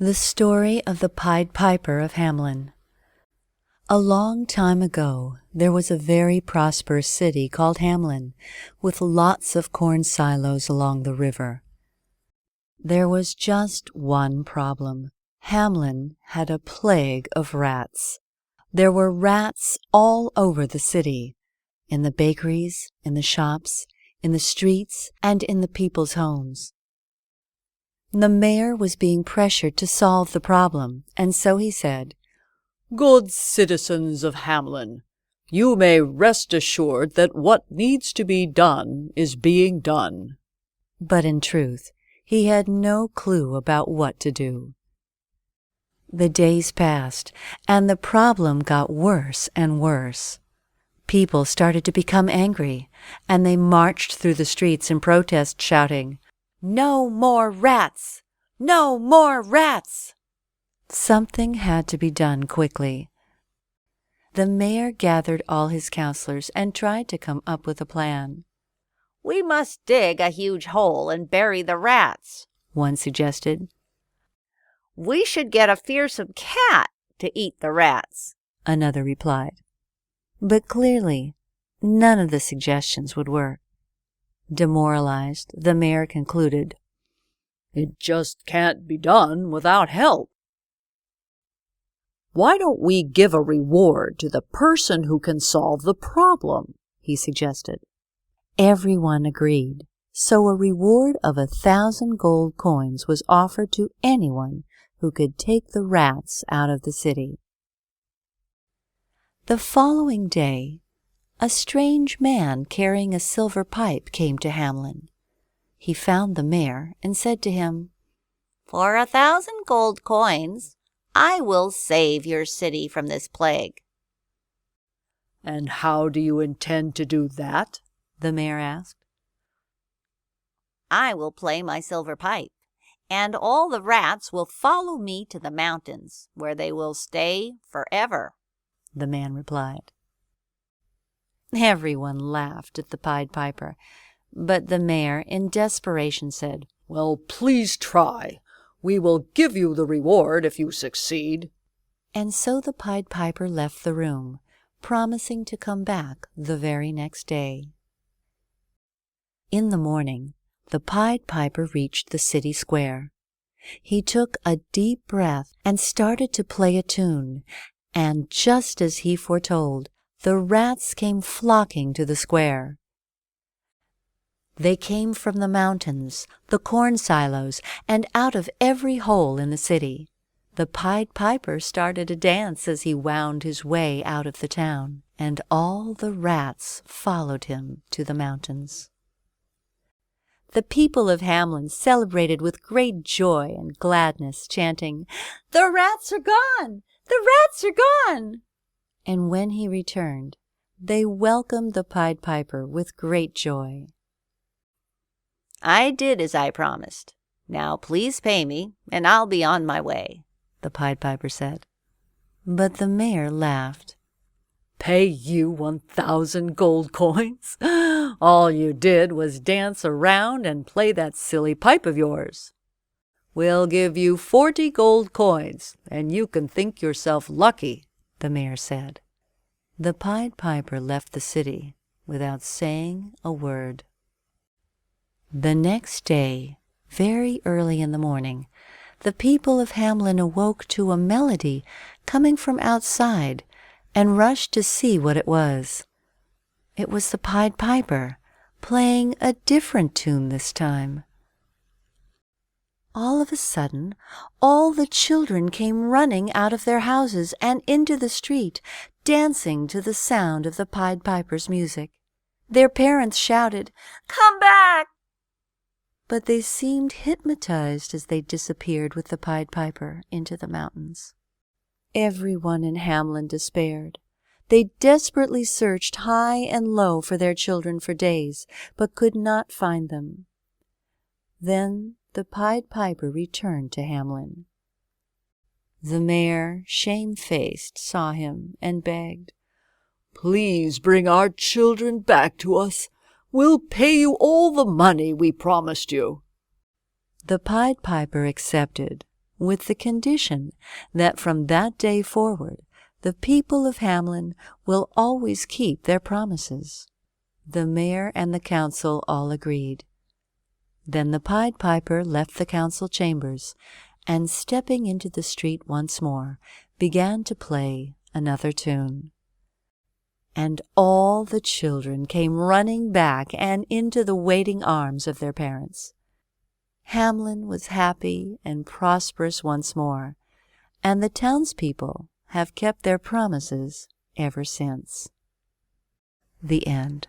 The Story of the Pied Piper of Hamelin. A long time ago, there was a very prosperous city called Hamelin, with lots of corn silos along the river. There was just one problem. Hamelin had a plague of rats. There were rats all over the city, in the bakeries, in the shops, in the streets, and in the people's homes. The mayor was being pressured to solve the problem, and so he said, "Good citizens of Hamelin, you may rest assured that what needs to be done is being done." But in truth, he had no clue about what to do. The days passed, and the problem got worse and worse. People started to become angry, and they marched through the streets in protest, shouting, "No more rats! No more rats!" Something had to be done quickly. The mayor gathered all his counselors and tried to come up with a plan. "We must dig a huge hole and bury the rats," one suggested. "We should get a fearsome cat to eat the rats," another replied. But clearly, none of the suggestions would work. Demoralized, the mayor concluded, "It just can't be done without help. Why don't we give a reward to the person who can solve the problem?" he suggested. Everyone agreed, so a reward of 1,000 gold coins was offered to anyone who could take the rats out of the city. The following day, a strange man carrying a silver pipe came to Hamelin. He found the mayor and said to him, "For 1,000 gold coins, I will save your city from this plague." "And how do you intend to do that?" the mayor asked. "I will play my silver pipe, and all the rats will follow me to the mountains, where they will stay forever," the man replied. Everyone laughed at the Pied Piper, but the mayor, in desperation, said, "Well, please try. We will give you the reward if you succeed." And so the Pied Piper left the room, promising to come back the very next day. In the morning, the Pied Piper reached the city square. He took a deep breath and started to play a tune, and just as he foretold, the rats came flocking to the square. They came from the mountains, the corn silos, and out of every hole in the city. The Pied Piper started a dance as he wound his way out of the town, and all the rats followed him to the mountains. The people of Hamelin celebrated with great joy and gladness, chanting, "The rats are gone! The rats are gone!" And when he returned, they welcomed the Pied Piper with great joy. "I did as I promised. Now please pay me, and I'll be on my way," the Pied Piper said. But the mayor laughed. "Pay you 1,000 gold coins? All you did was dance around and play that silly pipe of yours. We'll give you 40 gold coins, and you can think yourself lucky," the mayor said. The Pied Piper left the city without saying a word. The next day, very early in the morning, the people of Hamelin awoke to a melody coming from outside and rushed to see what it was. It was the Pied Piper, playing a different tune this time. All of a sudden, all the children came running out of their houses and into the street, dancing to the sound of the Pied Piper's music. Their parents shouted, "Come back!" But they seemed hypnotized as they disappeared with the Pied Piper into the mountains. Everyone in Hamelin despaired. They desperately searched high and low for their children for days, but could not find them. Then the Pied Piper returned to Hamelin. The mayor, shamefaced, saw him and begged, "Please bring our children back to us. We'll pay you all the money we promised you." The Pied Piper accepted, with the condition that from that day forward the people of Hamelin will always keep their promises. The mayor and the council all agreed. Then the Pied Piper left the council chambers, and stepping into the street once more, began to play another tune. And all the children came running back and into the waiting arms of their parents. Hamelin was happy and prosperous once more, and the townspeople have kept their promises ever since. The end.